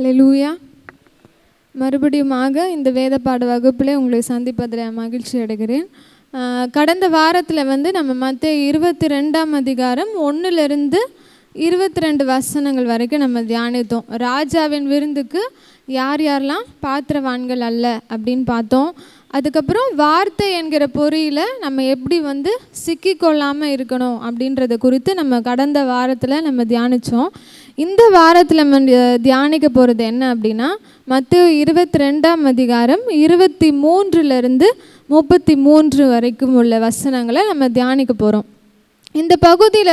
ஹல்லேலூயா. மறுபடியுமாக இந்த வேத பாட வகுப்பில் உங்களை சந்திப்பதில் மகிழ்ச்சி அடைகிறேன். கடந்த வாரத்தில் நம்ம மத்தேயு 22ஆம் அதிகாரம் 1லிருந்து 22 வசனங்கள் வரைக்கும் நம்ம தியானித்தோம். ராஜாவின் விருந்துக்கு யார் யாரெல்லாம் பாத்திரவான்கள் அல்ல அப்படின்னு பார்த்தோம். அதுக்கப்புறம் வார்த்தை என்கிற பொறியில் நம்ம எப்படி சிக்கிக்கொள்ளாமல் இருக்கணும் அப்படின்றத குறித்து நம்ம கடந்த வாரத்தில் நம்ம தியானித்தோம். இந்த வாரத்தில் நம்ம தியானிக்க போகிறது என்ன அப்படின்னா, மத்தேயு 22ஆம் அதிகாரம் 23லிருந்து 33 வரைக்கும் உள்ள வசனங்களை நம்ம தியானிக்க போகிறோம். இந்த பகுதியில்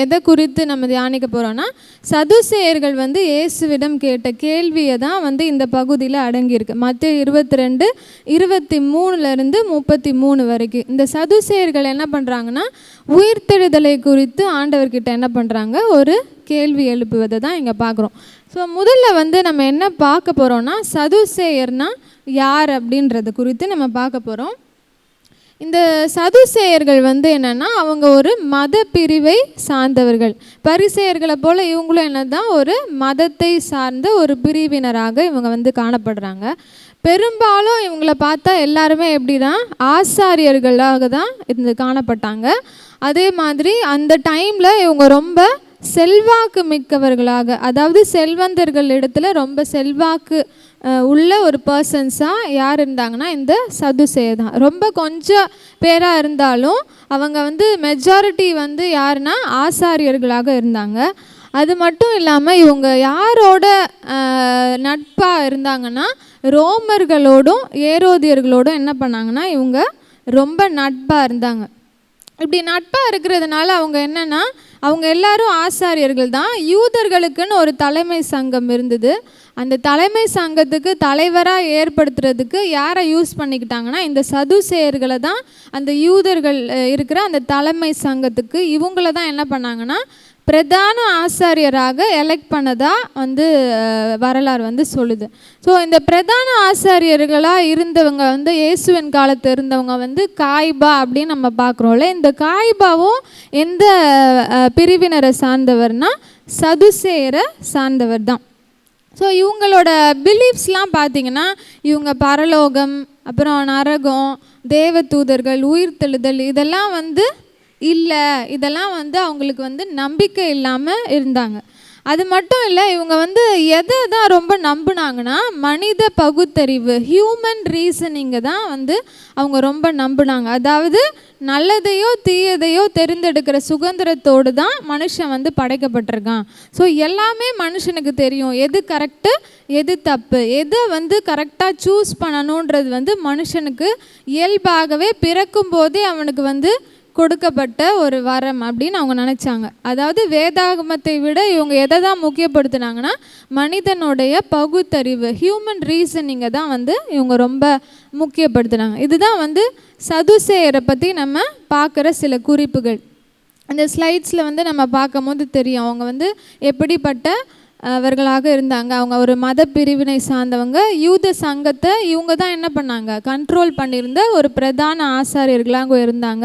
எதை குறித்து நம்ம தியானிக்க போகிறோன்னா, சதுசேயர்கள் இயேசுவிடம் கேட்ட கேள்வியை தான் இந்த பகுதியில் அடங்கியிருக்கு. மத்தேயு 22 23லிருந்து 33 வரைக்கும் இந்த சதுசேயர்கள் என்ன பண்ணுறாங்கன்னா, உயிர்த்தெழுதலை குறித்து ஆண்டவர்கிட்ட என்ன பண்ணுறாங்க, ஒரு கேள்வி எழுப்புவதை தான் இங்கே பார்க்குறோம். ஸோ முதல்ல நம்ம என்ன பார்க்க போகிறோன்னா, சதுசேயர்னா யார் அப்படின்றத குறித்து நம்ம பார்க்க போகிறோம். இந்த சதுசேயர்கள் என்னென்னா, அவங்க ஒரு மத பிரிவை சார்ந்தவர்கள். பரிசேயர்களை போல் இவங்களும் என்னதான் ஒரு மதத்தை சார்ந்த ஒரு பிரிவினராக இவங்க காணப்படுறாங்க. பெரும்பாலும் இவங்களை பார்த்தா எல்லாருமே எப்படின்னா ஆசாரியர்களாக தான் காணப்பட்டாங்க. அதே மாதிரி அந்த டைமில் இவங்க ரொம்ப செல்வாக்கு மிக்கவர்களாக, அதாவது செல்வந்தர்கள் இடத்துல ரொம்ப செல்வாக்கு உள்ள ஒரு பர்சன்ஸாக யார் இருந்தாங்கன்னா இந்த சதுசேயர் தான். ரொம்ப கொஞ்சம் பேராக இருந்தாலும் அவங்க மெஜாரிட்டி யாருன்னா ஆசாரியர்களாக இருந்தாங்க. அது மட்டும் இல்லாமல் இவங்க யாரோட நட்பாக இருந்தாங்கன்னா, ரோமர்களோடும் ஏரோதியர்களோடும் என்ன பண்ணாங்கன்னா இவங்க ரொம்ப நட்பாக இருந்தாங்க. இப்படி நட்பாக இருக்கிறதுனால அவங்க என்னென்னா, அவங்க எல்லாரும் ஆசாரியர்கள் தான். யூதர்களுக்குன்னு ஒரு தலைமை சங்கம் இருந்தது. அந்த தலைமை சங்கத்துக்கு தலைவராக ஏற்படுத்துறதுக்கு யாரை யூஸ் பண்ணிக்கிட்டாங்கன்னா, இந்த சதுசேயர்களை தான் அந்த யூதர்கள் இருக்கிற அந்த தலைமை சங்கத்துக்கு இவங்கள தான் என்ன பண்ணாங்கன்னா பிரதான ஆசாரியராக எலெக்ட் பண்ணதாக வரலாறு சொல்லுது. ஸோ இந்த பிரதான ஆசாரியர்களாக இருந்தவங்க இயேசுவின் காலத்தில் இருந்தவங்க காய்பா அப்படின்னு நம்ம பார்க்குறோம்ல. இந்த காய்பாவும் எந்த பிரிவினரை சார்ந்தவர்னா சதுசேயரை சார்ந்தவர் தான். ஸோ இவங்களோட பிலீஃப்ஸ்லாம் பார்த்திங்கன்னா, இவங்க பரலோகம், அப்புறம் நரகம், தேவதூதர்கள், உயிர்த்தெழுதல் இதெல்லாம் இல்லை. இதெல்லாம் அவங்களுக்கு நம்பிக்கை இல்லாமல் இருந்தாங்க. அது மட்டும் இல்லை, இவங்க எதை தான் ரொம்ப நம்பினாங்கன்னா, மனித பகுத்தறிவு, ஹியூமன் ரீசனிங்கை தான் அவங்க ரொம்ப நம்பினாங்க. அதாவது நல்லதையோ தீயதையோ தெரிந்தெடுக்கிற சுதந்திரத்தோடு தான் மனுஷன் படைக்கப்பட்டிருக்கான். ஸோ எல்லாமே மனுஷனுக்கு தெரியும், எது கரெக்டு எது தப்பு, எதை கரெக்டாக சூஸ் பண்ணணுன்றது மனுஷனுக்கு இயல்பாகவே பிறக்கும் போதே அவனுக்கு கொடுக்கப்பட்ட ஒரு வரம் அப்படின்னு அவங்க நினச்சாங்க. அதாவது வேதாகமத்தை விட இவங்க எதை தான் முக்கியப்படுத்தினாங்கன்னா, மனிதனுடைய பகுத்தறிவு, ஹியூமன் ரீசனிங்கை தான் இவங்க ரொம்ப முக்கியப்படுத்தினாங்க. இதுதான் சதுசேயரை பற்றி நம்ம பார்க்குற சில குறிப்புகள். இந்த ஸ்லைட்ஸில் நம்ம பார்க்கும் போது தெரியும் அவங்க எப்படிப்பட்ட அவர்களாக இருந்தாங்க. அவங்க ஒரு மத பிரிவினை சார்ந்தவங்க. யூத சங்கத்தை இவங்க தான் என்ன பண்ணாங்க, கண்ட்ரோல் பண்ணியிருந்த ஒரு பிரதான ஆசாரியர்களாக இருந்தாங்க.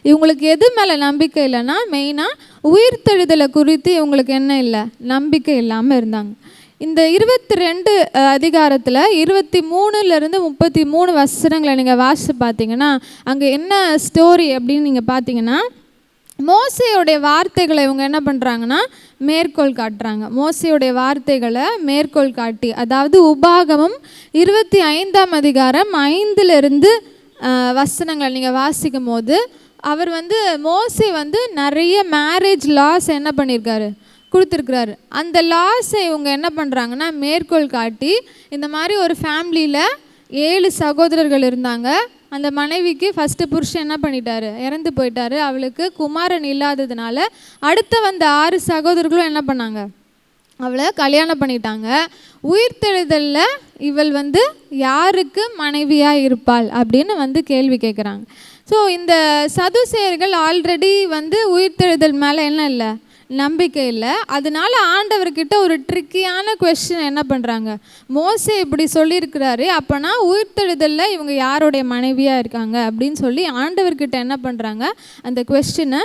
இவங்களுக்கு எது மேலே நம்பிக்கை இல்லைன்னா, மெயினாக உயிர்த்தெழுதலை குறித்து இவங்களுக்கு என்ன இல்லை, நம்பிக்கை இல்லாமல் இருந்தாங்க. இந்த 22 அதிகாரத்தில் 23லிருந்து 33 வசனங்களை நீங்கள் வாசித்து பார்த்தீங்கன்னா, அங்கே என்ன ஸ்டோரி அப்படின்னு நீங்கள் பார்த்தீங்கன்னா, மோசேயோடைய வார்த்தைகளை இவங்க என்ன பண்ணுறாங்கன்னா மேற்கோள் காட்டுறாங்க. மோசேயோடைய வார்த்தைகளை மேற்கோள் காட்டி, அதாவது உபாகமம் 25ஆம் அதிகாரம் 5லிருந்து வசனங்களை நீங்கள் வாசிக்கும் போது அவர் மோசே நிறைய மேரேஜ் லாஸ் என்ன பண்ணியிருக்காரு, கொடுத்துருக்குறாரு. அந்த லாஸை இவங்க என்ன பண்ணுறாங்கன்னா மேற்கோள் காட்டி, இந்த மாதிரி ஒரு ஃபேமிலியில் 7 சகோதரர்கள் இருந்தாங்க. அந்த மனைவிக்கு ஃபஸ்ட்டு புருஷன் என்ன பண்ணிட்டாரு, இறந்து போயிட்டாரு. அவளுக்கு குமாரன் இல்லாததுனால அடுத்த 6 சகோதரர்களும் என்ன பண்ணாங்க, அவளை கல்யாணம் பண்ணிட்டாங்க. உயிர்த்தெழுதலில் இவள் யாருக்கு மனைவியாக இருப்பாள் அப்படின்னு கேள்வி கேட்குறாங்க. ஸோ இந்த சதுசேயர்கள் ஆல்ரெடி உயிர்த்தெழுதல் மேலே என்ன இல்லை, நம்பிக்கை இல்லை. அதனால ஆண்டவர்கிட்ட ஒரு ட்ரிக்கியான கொஸ்டின் என்ன பண்ணுறாங்க, மோசே இப்படி சொல்லியிருக்கிறாரு, அப்போனா உயிர்த்தெழுதலில் இவங்க யாருடைய மனைவியாக இருக்காங்க அப்படின்னு சொல்லி ஆண்டவர்கிட்ட என்ன பண்ணுறாங்க, அந்த கொஸ்டினை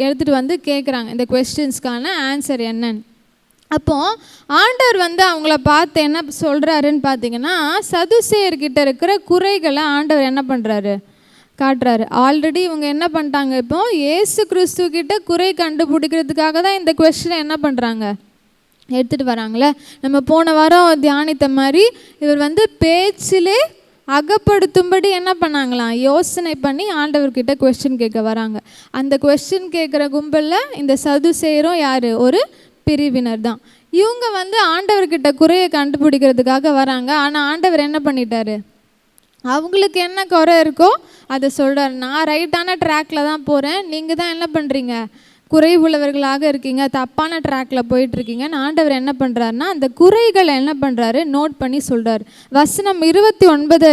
எடுத்துகிட்டு கேட்குறாங்க. இந்த கொஸ்டின்ஸ்க்கான ஆன்சர் என்னன்னு. அப்போது ஆண்டவர் வந்து அவங்கள பார்த்து என்ன சொல்கிறாருன்னு பார்த்தீங்கன்னா, சதுசேயர்கிட்ட இருக்கிற குறைகளை ஆண்டவர் என்ன பண்ணுறாரு, காட்டுறாரு. ஆல்ரெடி இவங்க என்ன பண்ணிட்டாங்க, இப்போ இயேசு கிறிஸ்துக்கிட்ட குறை கண்டுபிடிக்கிறதுக்காக தான் இந்த கொஸ்டினை என்ன பண்ணுறாங்க, எடுத்துகிட்டு வராங்களே. நம்ம போன வாரம் தியானித்த மாதிரி இவர் வந்து பேச்சிலே அகப்படுத்தும்படி என்ன பண்ணாங்களாம், யோசனை பண்ணி ஆண்டவர்கிட்ட கொஸ்டின் கேட்க வராங்க. அந்த கொஸ்டின் கேட்குற கும்பலில் இந்த சதுசேயரும் யார், ஒரு பிரிவினர் தான். இவங்க வந்து ஆண்டவர்கிட்ட குறையை கண்டுபிடிக்கிறதுக்காக வராங்க. ஆனால் ஆண்டவர் என்ன பண்ணிட்டாரு, அவங்களுக்கு என்ன குறை இருக்கோ அதை சொல்கிறார். நான் ரைட்டான ட்ராக்கில் தான் போகிறேன், நீங்கள் தான் என்ன பண்ணுறீங்க, குறைவுள்ளவர்களாக இருக்கீங்க, தப்பான ட்ராக்கில் போயிட்டுருக்கீங்கன்னு ஆண்டவர் என்ன பண்ணுறாருன்னா அந்த குறைகளை என்ன பண்ணுறாரு, நோட் பண்ணி சொல்கிறார். வசனம் 29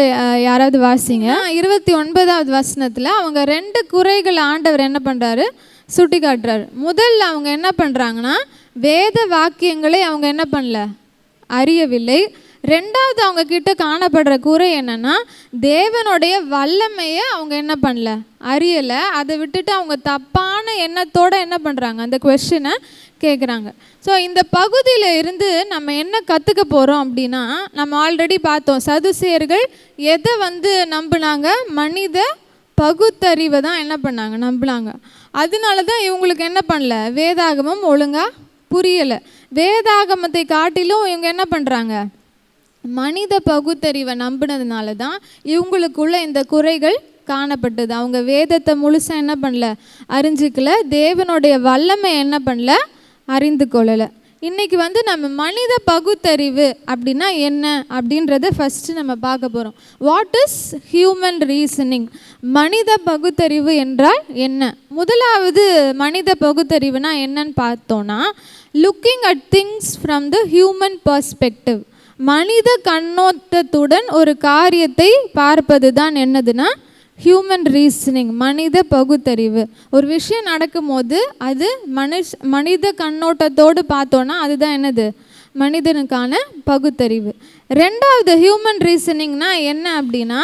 யாராவது வாசிங்க. 29வது வசனத்தில் அவங்க 2 குறைகளை ஆண்டவர் என்ன பண்ணுறாரு, சுட்டி காட்டுறாரு. முதல்ல அவங்க என்ன பண்ணுறாங்கன்னா, வேத வாக்கியங்களை அவங்க என்ன பண்ணல, அறியவில்லை. ரெண்டாவது அவங்க கிட்ட காணப்படுற குறை என்னன்னா, தேவனுடைய வல்லமையை அவங்க என்ன பண்ணல, அறியலை. அதை விட்டுட்டு அவங்க தப்பான எண்ணத்தோடு என்ன பண்ணுறாங்க, அந்த கொஸ்டினை கேட்குறாங்க. ஸோ இந்த பகுதியில் இருந்து நம்ம என்ன கற்றுக்க போகிறோம் அப்படின்னா, நம்ம ஆல்ரெடி பார்த்தோம் சதுசேயர்கள் எதை வந்து நம்பினாங்க, மனித பகுத்தறிவை தான் என்ன பண்ணாங்க, நம்பினாங்க. அதனால தான் இவங்களுக்கு என்ன பண்ணல, வேதாகமம் ஒழுங்காக புரியலை. வேதாகமத்தை காட்டிலும் இவங்க என்ன பண்ணுறாங்க, மனித பகுத்தறிவை நம்பினதுனால தான் இவங்களுக்குள்ள இந்த குறைகள் காணப்பட்டது. அவங்க வேதத்தை முழுசாக என்ன பண்ணல, அறிஞ்சிக்கல. தேவனுடைய வல்லமை என்ன பண்ணல, அறிந்து கொள்ளலை. இன்றைக்கி வந்து நம்ம மனித பகுத்தறிவு அப்படின்னா என்ன அப்படின்றத ஃபஸ்ட்டு நம்ம பார்க்க போகிறோம். What is human reasoning? மனித பகுத்தறிவு என்றால் என்ன? முதலாவது மனித பகுத்தறிவுனா என்னன்னு பார்த்தோன்னா, looking at things from the human perspective. மனித கண்ணோட்டத்துடன் ஒரு காரியத்தை பார்ப்பது தான் என்னதுன்னா ஹியூமன் ரீசனிங், மனித பகுத்தறிவு. ஒரு விஷயம் நடக்கும்போது அது மனித கண்ணோட்டத்தோடு பார்த்தோன்னா அதுதான் என்னது, மனிதனுக்கான பகுத்தறிவு. ரெண்டாவது ஹியூமன் ரீசனிங்னா என்ன அப்படின்னா,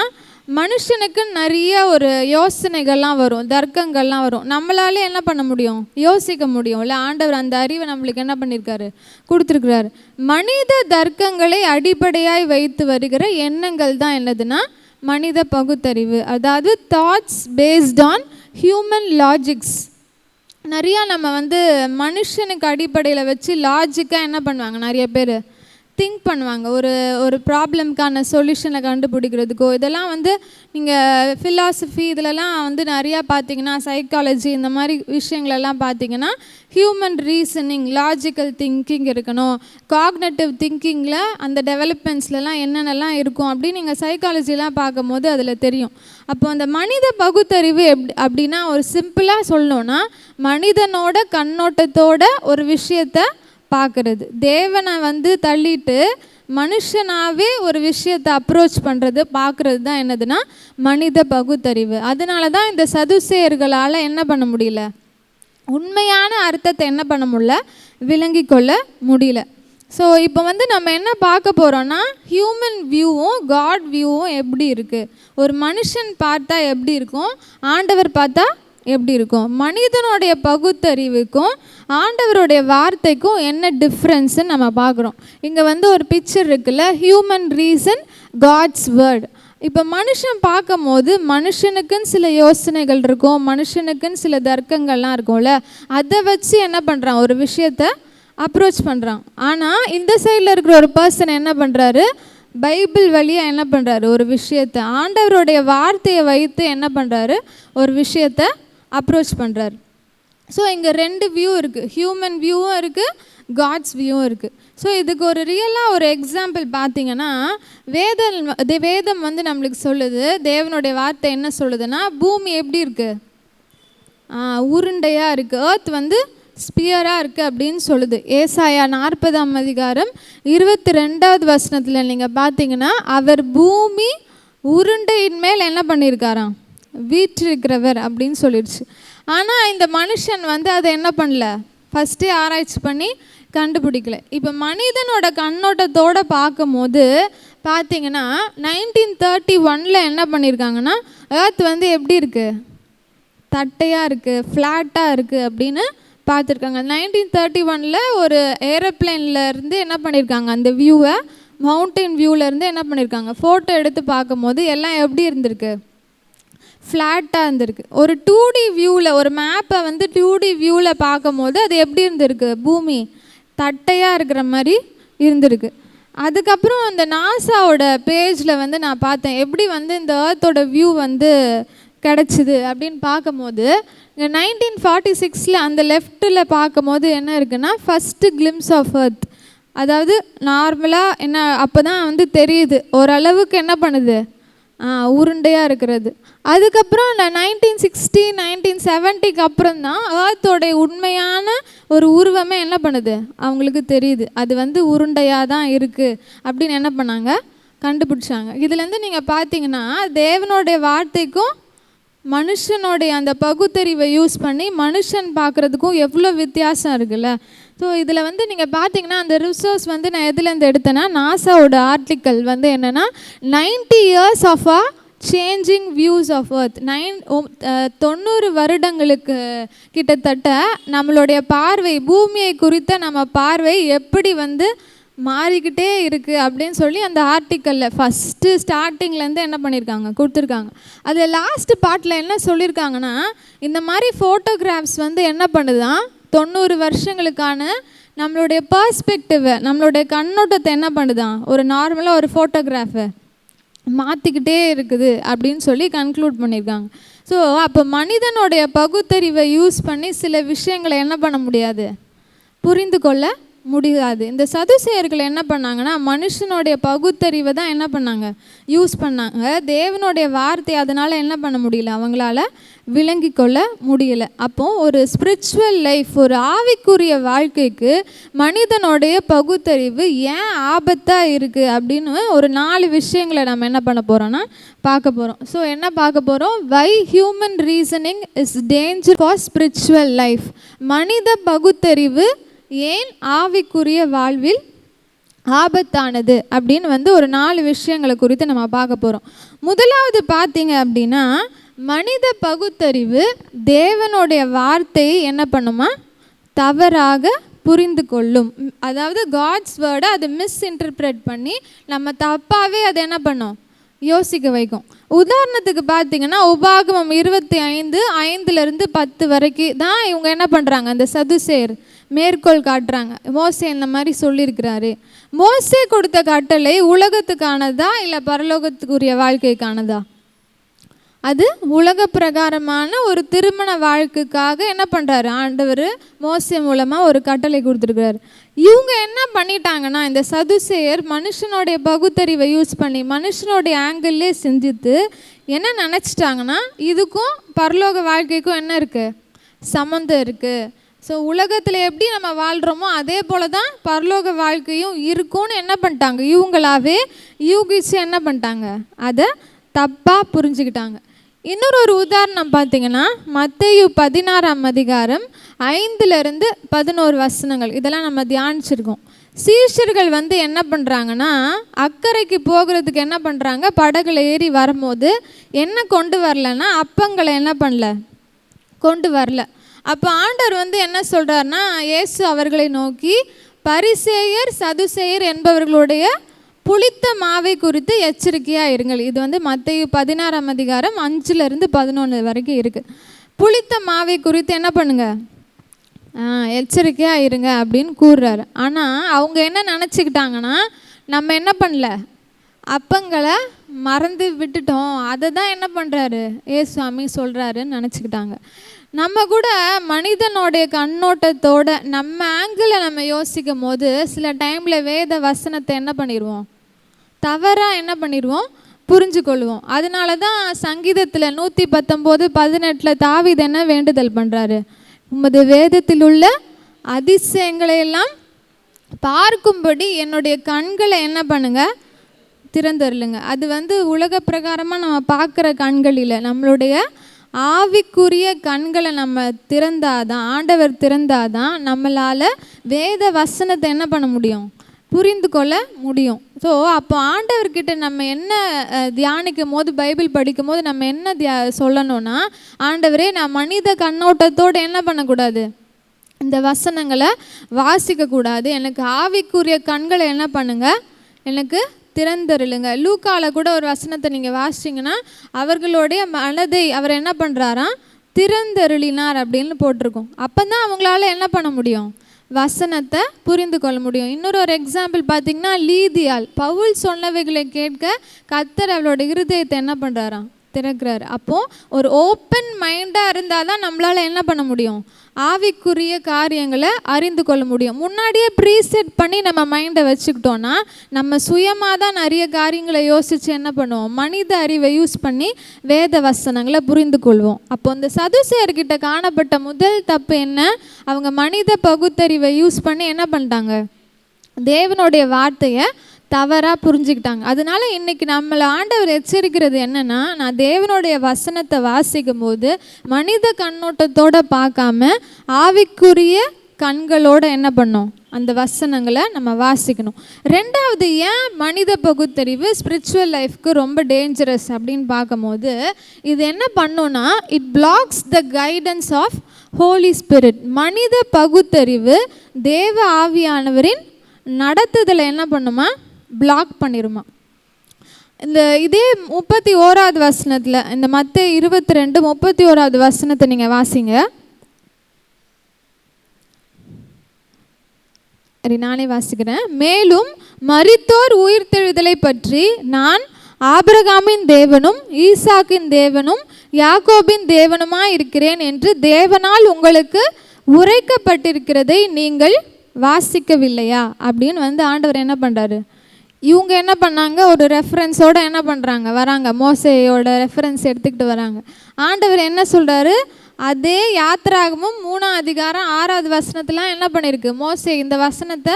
மனுஷனுக்கு நிறைய ஒரு யோசனைகள்லாம் வரும், தர்க்கங்கள்லாம் வரும். நம்மளாலே என்ன பண்ண முடியும், யோசிக்க முடியும் இல்லை. ஆண்டவர் அந்த அறிவை நம்மளுக்கு என்ன பண்ணியிருக்காரு, கொடுத்துருக்கிறாரு. மனித தர்க்கங்களை அடிப்படையாய் வைத்து வருகிற எண்ணங்கள் தான் என்னதுன்னா மனித பகுத்தறிவு. அதாவது thoughts based on human logics. நிறையா நம்ம வந்து மனுஷனுக்கு அடிப்படையில் வச்சு லாஜிக்காக என்ன பண்ணுவாங்க, நிறைய பேர் திங்க் பண்ணுவாங்க. ஒரு ப்ராப்ளம்க்கான சொல்யூஷனை கண்டுபிடிக்கிறதுக்கோ, இதெல்லாம் வந்து நீங்கள் ஃபிலாசபி இதிலலாம் வந்து நிறையா பார்த்தீங்கன்னா, சைக்காலஜி இந்த மாதிரி விஷயங்களெல்லாம் பார்த்தீங்கன்னா ஹியூமன் ரீசனிங், லாஜிக்கல் திங்கிங் இருக்கணும். காக்னேட்டிவ் திங்கிங்கில் அந்த டெவலப்மெண்ட்ஸ்லாம் என்னென்னலாம் இருக்கும் அப்படின்னு நீங்கள் சைக்காலஜிலாம் பார்க்கும் போது அதில் தெரியும். அப்போ அந்த மனித பகுத்தறிவு அப்படின்னா ஒரு சிம்பிளாக சொல்லணுன்னா, மனிதனோட கண்ணோட்டத்தோட ஒரு விஷயத்தை பார்க்குறது. தேவனை வந்து தள்ளிட்டு மனுஷனாகவே ஒரு விஷயத்தை அப்ரோச் பண்ணுறது, பார்க்குறது தான் என்னதுன்னா மனித பகுத்தறிவு. அதனால தான் இந்த சதுசேயர்களால் என்ன பண்ண முடியல, உண்மையான அர்த்தத்தை என்ன பண்ண முடியல, விளங்கி கொள்ள முடியல. ஸோ இப்போ வந்து நம்ம என்ன பார்க்க போகிறோன்னா, ஹியூமன் வியூவும் காட் வியூவும் எப்படி இருக்குது, ஒரு மனுஷன் பார்த்தா எப்படி இருக்கும், ஆண்டவர் பார்த்தா எப்படி இருக்கும், மனிதனுடைய பகுத்தறிவுக்கும் ஆண்டவருடைய வார்த்தைக்கும் என்ன டிஃப்ரென்ஸுன்னு நம்ம பார்க்குறோம். இங்கே வந்து ஒரு பிக்சர் இருக்குல்ல, ஹியூமன் ரீசன் காட்ஸ் வேர்ட். இப்போ மனுஷன் பார்க்கும் போது மனுஷனுக்குன்னு சில யோசனைகள் இருக்கும், மனுஷனுக்குன்னு சில தர்க்கங்கள்லாம் இருக்கும்ல, அதை வச்சு என்ன பண்ணுறான், ஒரு விஷயத்தை அப்ரோச் பண்ணுறான். ஆனால் இந்த சைடில் இருக்கிற ஒரு பர்சன் என்ன பண்ணுறாரு, பைபிள் வழியாக என்ன பண்ணுறாரு, ஒரு விஷயத்தை ஆண்டவருடைய வார்த்தையை வைத்து என்ன பண்ணுறாரு, ஒரு விஷயத்தை அப்ரோச் பண்ணுறாரு. ஸோ இங்கே 2 வியூ இருக்குது, ஹியூமன் வியூவும் இருக்குது, காட்ஸ் வியூவும் இருக்குது. ஸோ இதுக்கு ஒரு ரியலாக ஒரு எக்ஸாம்பிள் பார்த்தீங்கன்னா, வேதம் வந்து நம்மளுக்கு சொல்லுது, தேவனுடைய வார்த்தை என்ன சொல்லுதுன்னா, பூமி எப்படி இருக்குது, உருண்டையாக இருக்குது, ஏர்த் வந்து ஸ்பியராக இருக்குது அப்படின்னு சொல்லுது. ஏசாயா 40ஆம் அதிகாரம் 22வது வசனத்தில் நீங்கள் பார்த்தீங்கன்னா, அவர் பூமி உருண்டையின் மேல் என்ன பண்ணியிருக்காராம், வீற்றிருக்கிறவர் அப்படின்னு சொல்லிடுச்சு. ஆனால் இந்த மனுஷன் வந்து அதை என்ன பண்ணல, ஃபஸ்ட்டே ஆராய்ச்சி பண்ணி கண்டுபிடிக்கல. இப்போ மனிதனோட கண்ணோட்டத்தோடு பார்க்கும் போது பார்த்தீங்கன்னா 1931 என்ன பண்ணியிருக்காங்கன்னா, ஏர்த் வந்து எப்படி இருக்குது, தட்டையாக இருக்குது, ஃப்ளாட்டாக இருக்குது அப்படின்னு பார்த்துருக்காங்க. 1931 ஒரு ஏரோப்ளேனில் இருந்து என்ன பண்ணியிருக்காங்க, அந்த வியூவை மவுண்டன் வியூவிலேருந்து என்ன பண்ணியிருக்காங்க, ஃபோட்டோ எடுத்து பார்க்கும்போது எல்லாம் எப்படி இருந்திருக்கு, ஃப்ளாட்டாக இருந்திருக்கு. ஒரு 2D வியூவில், ஒரு மேப்பை வந்து 2D வியூவில் பார்க்கும்போது அது எப்படி இருந்திருக்கு, பூமி தட்டையாக இருக்கிற மாதிரி இருந்திருக்கு. அதுக்கப்புறம் அந்த நாசாவோட பேஜில் வந்து நான் பார்த்தேன் எப்படி வந்து இந்த ஏர்த்தோட வியூ வந்து கிடச்சிது அப்படின்னு பார்க்கும்போது, இங்கே 1946 அந்த லெஃப்ட்டில் பார்க்கும்போது என்ன இருக்குன்னா, ஃபஸ்ட்டு கிளிம்ஸ் ஆஃப் எர்த். அதாவது நார்மலாக என்ன அப்போ தான் வந்து தெரியுது ஓரளவுக்கு என்ன பண்ணுது, உருண்டையாக இருக்கிறது. அதுக்கப்புறம் 1960 1970க்கு அப்புறம் தான் ஏர்த்தோடைய உண்மையான ஒரு உருவமே என்ன பண்ணுது, அவங்களுக்கு தெரியுது. அது வந்து உருண்டையாக தான் இருக்குது அப்படின்னு என்ன பண்ணாங்க, கண்டுபிடிச்சாங்க. இதுலேருந்து நீங்கள் பார்த்தீங்கன்னா தேவனுடைய வார்த்தைக்கும் மனுஷனுடைய அந்த பகுத்தறிவை யூஸ் பண்ணி மனுஷன் பார்க்குறதுக்கும் எவ்வளோ வித்தியாசம் இருக்குல்ல. ஸோ இதில் வந்து நீங்கள் பார்த்தீங்கன்னா அந்த ரிசோர்ஸ் வந்து நான் எதுலேருந்து எடுத்தேன்னா, நாசாவோட ஆர்டிக்கல் வந்து என்னென்னா 90 years of changing views of Earth. 90 வருடங்களுக்கு கிட்டத்தட்ட நம்மளுடைய பார்வை, பூமியை குறித்த நம்ம பார்வை எப்படி வந்து மாறிக்கிட்டே இருக்குது அப்படின்னு சொல்லி அந்த ஆர்டிக்கலில் ஃபஸ்ட்டு ஸ்டார்டிங்லேருந்து என்ன பண்ணியிருக்காங்க, கொடுத்துருக்காங்க. அதில் லாஸ்ட்டு பார்ட்டில் என்ன சொல்லியிருக்காங்கன்னா, இந்த மாதிரி ஃபோட்டோகிராஃப்ஸ் வந்து என்ன பண்ணுதான், 90 வருஷங்களுக்கான நம்மளுடைய பர்ஸ்பெக்டிவை, நம்மளுடைய கண்ணோட்டத்தை என்ன பண்ணுதான், ஒரு நார்மலாக ஒரு ஃபோட்டோகிராஃபை மாற்றிக்கிட்டே இருக்குது அப்படின்னு சொல்லி கன்க்ளூட் பண்ணியிருக்காங்க. ஸோ அப்போ மனிதனுடைய பகுத்தறிவை யூஸ் பண்ணி சில விஷயங்களை என்ன பண்ண முடியாது, புரிந்து கொள்ள முடியாது. இந்த சதுசேயர்கள் என்ன பண்ணாங்கன்னா, மனுஷனுடைய பகுத்தறிவை தான் என்ன பண்ணாங்க, யூஸ் பண்ணாங்க. தேவனுடைய வார்த்தை அதனால் என்ன பண்ண முடியல, அவங்களால விளங்கி கொள்ள முடியலை. அப்போது ஒரு ஸ்பிரிச்சுவல் லைஃப், ஒரு ஆவிக்குரிய வாழ்க்கைக்கு மனிதனுடைய பகுத்தறிவு ஏன் ஆபத்தாக இருக்குது அப்படின்னு ஒரு 4 விஷயங்களை நம்ம என்ன பண்ண போகிறோன்னா பார்க்க போகிறோம். ஸோ என்ன பார்க்க போகிறோம், why human reasoning is danger for spiritual life. மனித பகுத்தறிவு ஏன் ஆவிக்குரிய வாழ்வில் ஆபத்தானது அப்படின்னு வந்து ஒரு 4 விஷயங்களை குறித்து நம்ம பார்க்க போகிறோம். முதலாவது பார்த்தீங்க அப்படின்னா, மனித பகுத்தறிவு தேவனுடைய வார்த்தையை என்ன பண்ணுமா, தவறாக புரிந்து கொள்ளும். அதாவது காட்ஸ் வேர்டை அது மிஸ்இன்டர்பிரேட் பண்ணி நம்ம தப்பாகவே அதை என்ன பண்ணோம், யோசிக்க வைக்கும். உதாரணத்துக்கு பார்த்தீங்கன்னா, உபாகமம் 25:5-10 வரைக்கும் தான் இவங்க என்ன பண்ணுறாங்க, அந்த சதுசேர் மேற்கோள் காட்டுறாங்க. மோசே இந்த மாதிரி சொல்லியிருக்கிறாரு. மோசே கொடுத்த கட்டளை உலகத்துக்கானதா இல்லை பரலோகத்துக்குரிய வாழ்க்கைக்கானதா? அது உலக பிரகாரமான ஒரு திருமண வாழ்க்கைக்காக என்ன பண்ணுறாரு ஆண்டவர், மோசே மூலமாக ஒரு கட்டளை கொடுத்துருக்கிறாரு. இவங்க என்ன பண்ணிட்டாங்கன்னா, இந்த சதுசேயர் மனுஷனுடைய பகுத்தறிவை யூஸ் பண்ணி மனுஷனுடைய ஆங்கிள்லே செஞ்சுட்டு என்ன நினச்சிட்டாங்கன்னா, இதுக்கும் பரலோக வாழ்க்கைக்கும் என்ன இருக்குது, சம்மந்தம் இருக்குது. ஸோ உலகத்தில் எப்படி நம்ம வாழ்கிறோமோ அதே போல் தான் பரலோக வாழ்க்கையும் இருக்கும்னு என்ன பண்ணிட்டாங்க, இவங்களாவே யூகிச்சு என்ன பண்ணிட்டாங்க, அதை தப்பாக புரிஞ்சுக்கிட்டாங்க. இன்னொரு உதாரணம் பார்த்தீங்கன்னா, மத்தேயு 16:5-11 வசனங்கள், இதெல்லாம் நம்ம தியானிச்சிருக்கோம். சீஷர்கள் வந்து என்ன பண்ணுறாங்கன்னா, அக்கறைக்கு போகிறதுக்கு என்ன பண்ணுறாங்க, படகுல ஏறி வரும்போது என்ன கொண்டு வரலன்னா, அப்பங்களை என்ன பண்ணல, கொண்டு வரல. அப்போ ஆண்டவர் வந்து என்ன சொல்கிறாருன்னா, இயேசு அவர்களை நோக்கி, பரிசேயர் சதுசேயர் என்பவர்களுடைய புளித்த மாவை குறித்து எச்சரிக்கையாக இருங்கள். இது வந்து மத்தேயு 16:5-11 வரைக்கும் இருக்குது. புளித்த மாவை குறித்து என்ன பண்ணுங்க, எச்சரிக்கையாக இருங்க அப்படின்னு கூறுறாரு. ஆனால் அவங்க என்ன நினச்சிக்கிட்டாங்கன்னா, நம்ம என்ன பண்ணல, அப்பங்களை மறந்து விட்டுட்டோம், அதை தான் என்ன பண்ணுறாரு ஏசுவாமி சொல்கிறாருன்னு நினச்சிக்கிட்டாங்க. நம்ம கூட மனிதனுடைய கண்ணோட்டத்தோட நம்ம ஆங்கிளில் நம்ம யோசிக்கும் போது சில டைமில் வேத வசனத்தை என்ன பண்ணிடுவோம், தவறாக என்ன பண்ணிடுவோம், புரிஞ்சு கொள்வோம். அதனால தான் சங்கீதத்தில் 119:18 தாவீது என்ன வேண்டுதல் பண்ணுறாரு, உமது வேதத்தில் உள்ள அதிசயங்களை எல்லாம் பார்க்கும்படி என்னுடைய கண்களை என்ன பண்ணுங்க, திறந்தருளுங்க. அது வந்து உலக பிரகாரமாக நம்ம பார்க்குற கண்கள் இல்லை, நம்மளுடைய ஆவிக்குரிய கண்களை நம்ம திறந்தாதான், ஆண்டவர் திறந்தாதான் நம்மளால் வேத வசனத்தை என்ன பண்ண முடியும், புரிந்து கொள்ள முடியும். ஸோ அப்போ ஆண்டவர்கிட்ட நம்ம என்ன தியானிக்கும் போது, பைபிள் படிக்கும் போது நம்ம என்ன சொல்லணும்னா, ஆண்டவரே நான் மனித கண்ணோட்டத்தோடு என்ன பண்ணக்கூடாது, இந்த வசனங்களை வாசிக்கக்கூடாது. எனக்கு ஆவிக்குரிய கண்களை என்ன பண்ணுங்க, எனக்கு திறந்தருளுங்க. லூக்காவில் கூட ஒரு வசனத்தை நீங்கள் வாசிச்சிங்கன்னா அவர்களுடைய மனதை அவர் என்ன பண்ணுறாராம், திறந்தருளினார் அப்படின்னு போட்டிருக்கோம். அப்போ தான் அவங்களால என்ன பண்ண முடியும், வசனத்தை புரிந்து கொள்ள முடியும். இன்னொரு ஒரு எக்ஸாம்பிள் பார்த்திங்கன்னா லீதியால் பவுல் சொன்னவைகளை கேட்க கர்த்தர் அவளோட இருதயத்தை என்ன பண்ணுறாராம், திறக்கிறார். அப்போது ஒரு ஓப்பன் மைண்டாக இருந்தால் தான் நம்மளால் என்ன பண்ண முடியும், ஆவிக்குரிய காரியங்களை அறிந்து கொள்ள முடியும். முன்னாடியே ப்ரீசெட் பண்ணி நம்ம மைண்டை வச்சுக்கிட்டோன்னா நம்ம சுயமாக தான் நிறைய காரியங்களை யோசித்து என்ன பண்ணுவோம், மனித அறிவை யூஸ் பண்ணி வேத வசனங்களை புரிந்து கொள்வோம். அப்போ இந்த சதுசேயர்கிட்ட காணப்பட்ட முதல் தப்பு என்ன, அவங்க மனித பகுத்தறிவை யூஸ் பண்ணி என்ன பண்ணிட்டாங்க, தேவனுடைய வார்த்தையை தவறாக புரிஞ்சுக்கிட்டாங்க. அதனால இன்றைக்கி நம்மளை ஆண்டவர் எச்சரிக்கிறது என்னென்னா, நான் தேவனுடைய வசனத்தை வாசிக்கும் போது மனித கண்ணோட்டத்தோடு பார்க்காம ஆவிக்குரிய கண்களோடு என்ன பண்ணோம், அந்த வசனங்களை நம்ம வாசிக்கணும். ரெண்டாவது, ஏன் மனித பகுத்தறிவு ஸ்பிரிச்சுவல் லைஃப்க்கு ரொம்ப டேஞ்சரஸ் அப்படின்னு பார்க்கும்போது இது என்ன பண்ணுன்னா, it blocks the guidance of Holy Spirit. மனித பகுத்தறிவு தேவ ஆவியானவரின் நடத்துதலை என்ன பண்ணுமா, பிளாக் பண்ணிருமா. இதே 31வது வசனத்தில், இந்த மத்தேயு 22:31 வசனத்தை நீங்கள் வாசிங்க. சரி, நானே வாசிக்கிறேன். மேலும் மரித்தோர் உயிர்த்தெழுதலை பற்றி நான் ஆபிரகாமின் தேவனும் ஈசாக்கின் தேவனும் யாக்கோபின் தேவனுமாய் இருக்கிறேன் என்று தேவனால் உங்களுக்கு உரைக்கப்பட்டிருக்கிறதை நீங்கள் வாசிக்கவில்லையா அப்படின்னு ஆண்டவர் என்ன பண்ணுறாரு, இவங்க என்ன பண்ணாங்க, ஒரு ரெஃபரன்ஸோடு என்ன பண்ணுறாங்க, வராங்க, மோசேயோட ரெஃபரன்ஸ் எடுத்துக்கிட்டு வராங்க. ஆண்டவர் என்ன சொல்கிறாரு, அதே யாத்திராகமும் 3ஆம் அதிகாரம் 6வது வசனத்துலாம் என்ன பண்ணியிருக்கு, மோசே இந்த வசனத்தை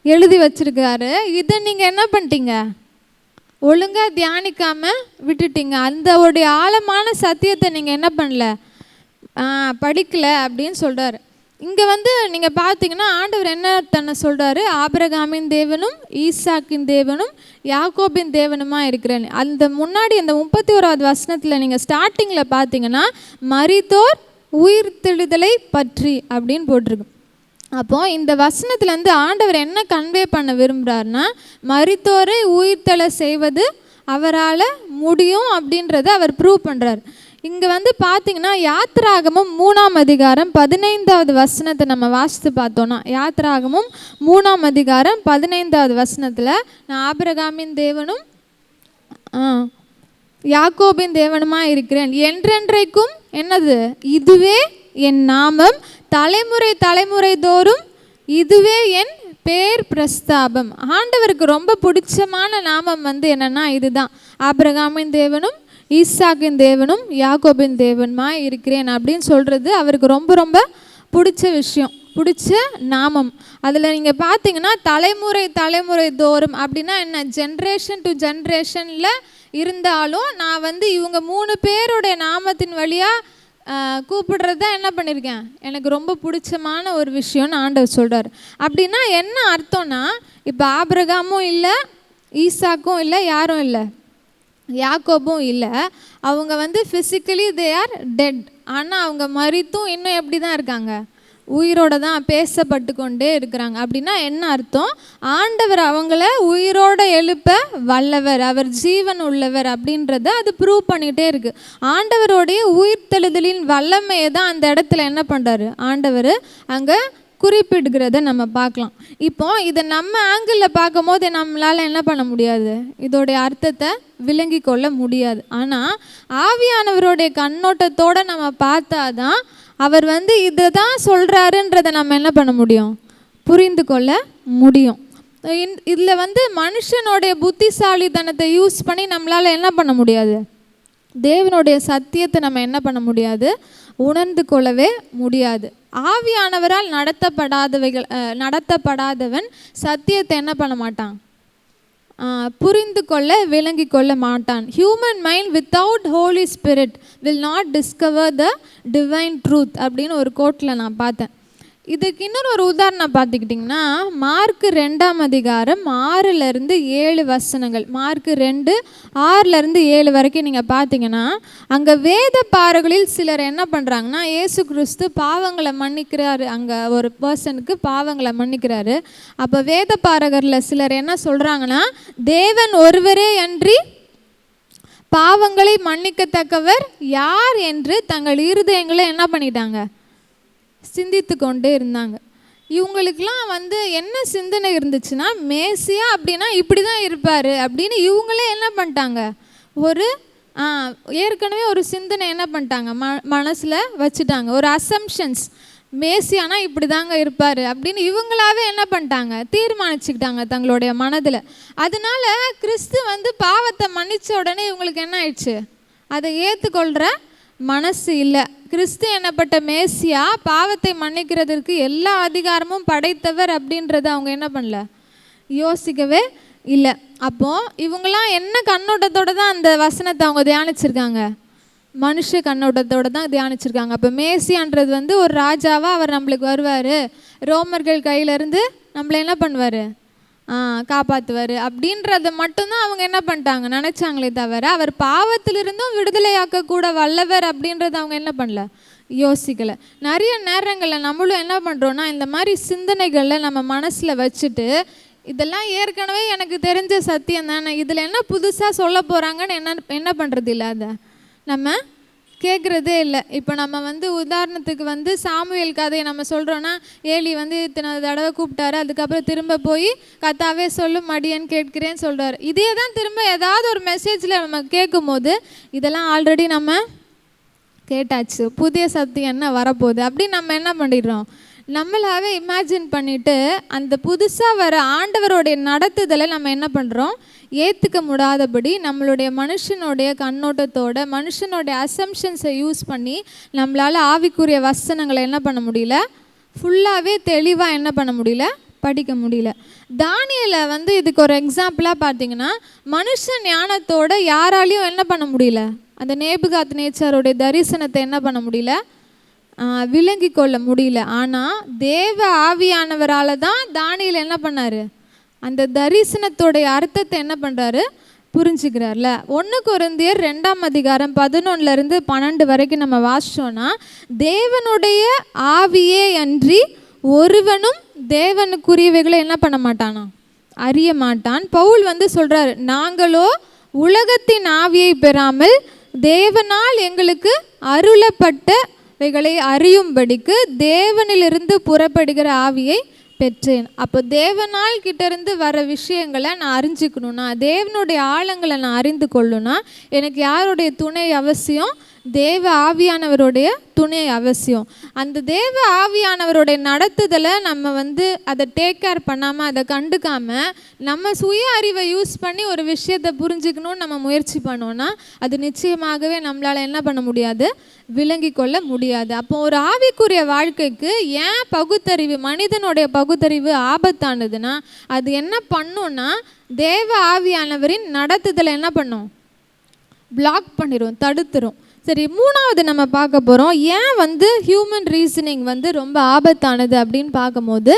எழுதி வச்சுருக்காரு. இதை நீங்கள் என்ன பண்ணிட்டீங்க, ஒழுங்காக தியானிக்காமல் விட்டுட்டீங்க. அந்த ஒரு ஆழமான சத்தியத்தை நீங்கள் என்ன பண்ணல, படிக்கலை அப்படின்னு சொல்கிறாரு. இங்கே நீங்கள் பார்த்தீங்கன்னா ஆண்டவர் என்ன தன்னை சொல்கிறாரு, ஆபிரகாமின் தேவனும் ஈசாக்கின் தேவனும் யாக்கோபின் தேவனுமா இருக்கிறேன். அந்த முன்னாடி அந்த 31வது வசனத்தில் நீங்கள் ஸ்டார்டிங்கில் பார்த்தீங்கன்னா மரித்தோர் உயிர்த்தெழுதலை பற்றி அப்படின்னு போட்டிருக்கு. அப்போது இந்த வசனத்துலேருந்து ஆண்டவர் என்ன கன்வே பண்ண விரும்புகிறாருன்னா, மரித்தோரை உயிர்த்தெழ செய்வது அவரால் முடியும் அப்படின்றத அவர் ப்ரூவ் பண்ணுறார். இங்கே பார்த்தீங்கன்னா யாத்திராகமும் 3ஆம் அதிகாரம் 15வது வசனத்தை நம்ம வாசித்து பார்த்தோன்னா, யாத்திராகமும் 3ஆம் அதிகாரம் 15வது வசனத்தில், நான் ஆபிரகாமின் தேவனும் யாக்கோபின் தேவனுமாக இருக்கிறேன், என்றென்றைக்கும் என்னது, இதுவே என் நாமம், தலைமுறை தலைமுறை தோறும் இதுவே என் பேர் பிரஸ்தாபம். ஆண்டவருக்கு ரொம்ப பிடிச்சமான நாமம் என்னென்னா இதுதான், ஆபிரகாமின் தேவனும் ஈசாக்கின் தேவனும் யாக்கோபின் தேவனுமாய் இருக்கிறேன் அப்படின்னு சொல்கிறது அவருக்கு ரொம்ப ரொம்ப பிடிச்ச விஷயம், பிடிச்ச நாமம். அதில் நீங்கள் பார்த்தீங்கன்னா தலைமுறை தலைமுறை தோறும் அப்படின்னா என்ன, ஜென்ரேஷன் டு ஜென்ரேஷனில் இருந்தாலும் நான் இவங்க 3 பேருடைய நாமத்தின் வழியாக கூப்பிடுறத என்ன பண்ணியிருக்கேன், எனக்கு ரொம்ப பிடிச்சமான ஒரு விஷயம்னு ஆண்டவர் சொல்கிறார். அப்படின்னா என்ன அர்த்தம்னா, இப்போ ஆபிரகாமும் இல்லை, ஈசாக்கும் இல்லை, யாரும் இல்லை, யாக்கோபும் இல்லை, அவங்க ஃபிசிக்கலி தே ஆர் டெட். ஆனால் அவங்க மரித்தும் இன்னும் எப்படி தான் இருக்காங்க, உயிரோடு தான் பேசப்பட்டு கொண்டே இருக்கிறாங்க. அப்படின்னா என்ன அர்த்தம், ஆண்டவர் அவங்கள உயிரோடு எழுப்ப வல்லவர், அவர் ஜீவன் உள்ளவர் அப்படின்றத அது ப்ரூவ் பண்ணிகிட்டே இருக்குது. ஆண்டவருடைய உயிர்த்தெழுதலின் வல்லமையை தான் அந்த இடத்துல என்ன பண்ணுறாரு, ஆண்டவர் அங்கே குறிப்பிடுகிறத நம்ம பார்க்கலாம். இப்போ இதை நம்ம ஆங்கிளில் பார்க்கும் போது நம்மளால் என்ன பண்ண முடியாது, இதோடைய அர்த்தத்தை விளங்கி கொள்ள முடியாது. ஆனால் ஆவியானவருடைய கண்ணோட்டத்தோடு நம்ம பார்த்தா தான் அவர் இதை தான் சொல்கிறாருன்றதை நம்ம என்ன பண்ண முடியும், புரிந்து கொள்ள முடியும். இதில் மனுஷனுடைய புத்திசாலித்தனத்தை யூஸ் பண்ணி நம்மளால் என்ன பண்ண முடியாது, தேவனுடைய சத்தியத்தை நம்ம என்ன பண்ண முடியாது, உணர்ந்து கொள்ளவே முடியாது. ஆவியானவரால் நடத்தப்படாதவன் சத்தியத்தை என்ன பண்ண மாட்டான், புரிந்து கொள்ள விளங்கி கொள்ள மாட்டான். Human mind without Holy Spirit will not discover the divine truth அப்படின்னு ஒரு கோட்டில் நான் பார்த்தேன். இதுக்கு இன்னொரு ஒரு உதாரணம் பார்த்துக்கிட்டிங்கன்னா, மார்க்கு 2ஆம் அதிகாரம் 6-7 வசனங்கள். மார்க்கு 2 6-7 வரைக்கும் நீங்கள் பார்த்தீங்கன்னா, அங்கே வேத பாரகளில் சிலர் என்ன பண்ணுறாங்கன்னா, இயேசு கிறிஸ்து பாவங்களை மன்னிக்கிறாரு, அங்கே ஒரு பர்சனுக்கு பாவங்களை மன்னிக்கிறாரு. அப்போ வேத பாரகரில் சிலர் என்ன சொல்கிறாங்கன்னா, தேவன் ஒருவரே அன்றி பாவங்களை மன்னிக்கத்தக்கவர் யார் என்று தங்கள் இருதயங்களை என்ன பண்ணிட்டாங்க, சிந்தித்து கொண்டே இருந்தாங்க. இவங்களுக்கெல்லாம் என்ன சிந்தனை இருந்துச்சுன்னா, மேசியா அப்படின்னா இப்படி தான் இருப்பார் அப்படின்னு இவங்களே என்ன பண்ணிட்டாங்க, ஒரு ஏற்கனவே ஒரு சிந்தனை என்ன பண்ணிட்டாங்க, மனசில் வச்சுட்டாங்க. ஒரு அசம்ஷன்ஸ், மேசியானா இப்படி தாங்க இருப்பார் அப்படின்னு இவங்களாவே என்ன பண்ணிட்டாங்க, தீர்மானிச்சுக்கிட்டாங்க தங்களுடைய மனதில். அதனால கிறிஸ்து பாவத்தை மன்னித்த உடனே இவங்களுக்கு என்ன ஆயிடுச்சு, அதை ஏற்றுக்கொள்கிற மனசு இல்லை. கிறிஸ்து என்னப்பட்ட மேசியா பாவத்தை மன்னிக்கிறதுக்கு எல்லா அதிகாரமும் படைத்தவர் அப்படின்றத அவங்க என்ன பண்ணல, யோசிக்கவே இல்லை. அப்போது இவங்களாம் என்ன கண்ணோட்டத்தோடு தான் அந்த வசனத்தை அவங்க தியானிச்சிருக்காங்க, மனுஷ கண்ணோட்டத்தோடு தான் தியானிச்சிருக்காங்க. அப்போ மேசியான்றது ஒரு ராஜாவாக அவர் நம்மளுக்கு வருவார், ரோமர்கள் கையிலேருந்து நம்மளை என்ன பண்ணுவார், காப்பாற்றுவார் அப்படின்றத மட்டும்தான் அவங்க என்ன பண்ணிட்டாங்க, நினச்சாங்களே தவிர அவர் பாவத்திலிருந்தும் விடுதலையாக்க கூட வல்லவர் அப்படின்றத அவங்க என்ன பண்ணல, யோசிக்கலை. நிறைய நேரங்களில் நம்மளும் என்ன பண்ணுறோன்னா, இந்த மாதிரி சிந்தனைகளில் நம்ம மனசில் வச்சுட்டு, இதெல்லாம் ஏற்கனவே எனக்கு தெரிஞ்ச சத்தியம் தானே, இதில் என்ன புதுசாக சொல்ல போகிறாங்கன்னு என்ன பண்ணுறது இல்லை, அதை நம்ம கேட்குறதே இல்லை. இப்போ நம்ம உதாரணத்துக்கு சாமுவேல் கதையை நம்ம சொல்கிறோன்னா, ஏலி இத்தனை தடவை கூப்பிட்டாரு, அதுக்கப்புறம் திரும்ப போய் கத்தாவே சொல்லும் மடியன்னு கேட்கிறேன்னு சொல்கிறார். இதே தான் திரும்ப ஏதாவது ஒரு மெசேஜில் நம்ம கேட்கும் போது, இதெல்லாம் ஆல்ரெடி நம்ம கேட்டாச்சு, புதிய சத்தியம் என்ன வரப்போகுது அப்படின்னு நம்ம என்ன பண்ணிடுறோம், நம்மளாவே இமேஜின் பண்ணிவிட்டு அந்த புதுசாக வர ஆண்டவருடைய நடத்துதலை நம்ம என்ன பண்ணுறோம், ஏற்றுக்க முடியாதபடி நம்மளுடைய மனுஷனுடைய கண்ணோட்டத்தோட மனுஷனுடைய அசம்ஷன்ஸை யூஸ் பண்ணி நம்மளால் ஆவிக்குரிய வசனங்களை என்ன பண்ண முடியல, ஃபுல்லாகவே தெளிவாக என்ன பண்ண முடியல, படிக்க முடியல. தானியேலை இதுக்கு ஒரு எக்ஸாம்பிளாக பார்த்தீங்கன்னா, மனுஷ ஞானத்தோட யாராலையும் என்ன பண்ண முடியல, அந்த நேபுகாத் நேச்சாரோடைய தரிசனத்தை என்ன பண்ண முடியல, விளங்கி கொள்ள முடியல. ஆனால் தேவ ஆவியானவரால் தான் தானியேல் என்ன பண்ணார், அந்த தரிசனத்தோடைய அர்த்தத்தை என்ன பண்ணுறாரு, புரிஞ்சுக்கிறார்ல. 1 கொரிந்தியர் 2ஆம் அதிகாரம் 11-12 வரைக்கும் நம்ம வாசிச்சோன்னா, தேவனுடைய ஆவியே அன்றி ஒருவனும் தேவனுக்குரியவைகளை என்ன பண்ண மாட்டானா, அறிய மாட்டான். பவுல் சொல்கிறார், நாங்களோ உலகத்தின் ஆவியை பெறாமல் தேவனால் எங்களுக்கு அருளப்பட்டவைகளை அறியும்படிக்கு தேவனிலிருந்து புறப்படுகிற ஆவியை பெற்றேன். அப்போ தேவனால் கிட்டேருந்து வர விஷயங்களை நான் அறிஞ்சிக்கணும்னா, தேவனுடைய ஆழங்களை நான் அறிந்து கொள்ளணும்னா எனக்கு யாருடைய துணை அவசியம், தேவ ஆவியானவருடைய துணை அவசியம். அந்த தேவ ஆவியானவருடைய நடத்துதலை நம்ம அதை டேக் கேர் பண்ணாமல், அதை கண்டுக்காமல் நம்ம சுய அறிவை யூஸ் பண்ணி ஒரு விஷயத்தை புரிஞ்சுக்கணும்னு நம்ம முயற்சி பண்ணோன்னா அது நிச்சயமாகவே நம்மளால் என்ன பண்ண முடியாது, விளங்கி கொள்ள முடியாது. அப்போ ஒரு ஆவிக்குரிய வாழ்க்கைக்கு ஏன் பகுத்தறிவு, மனிதனுடைய பகுத்தறிவு ஆபத்தானதுன்னா, அது என்ன பண்ணுன்னா தேவ ஆவியானவரின் நடத்துதலை என்ன பண்ணும், பிளாக் பண்ணிடும், தடுத்துரும். சரி, 3வது நம்ம பார்க்க போகிறோம், ஏன் ஹியூமன் ரீசனிங் ரொம்ப ஆபத்தானது அப்படின்னு பார்க்கும்போது,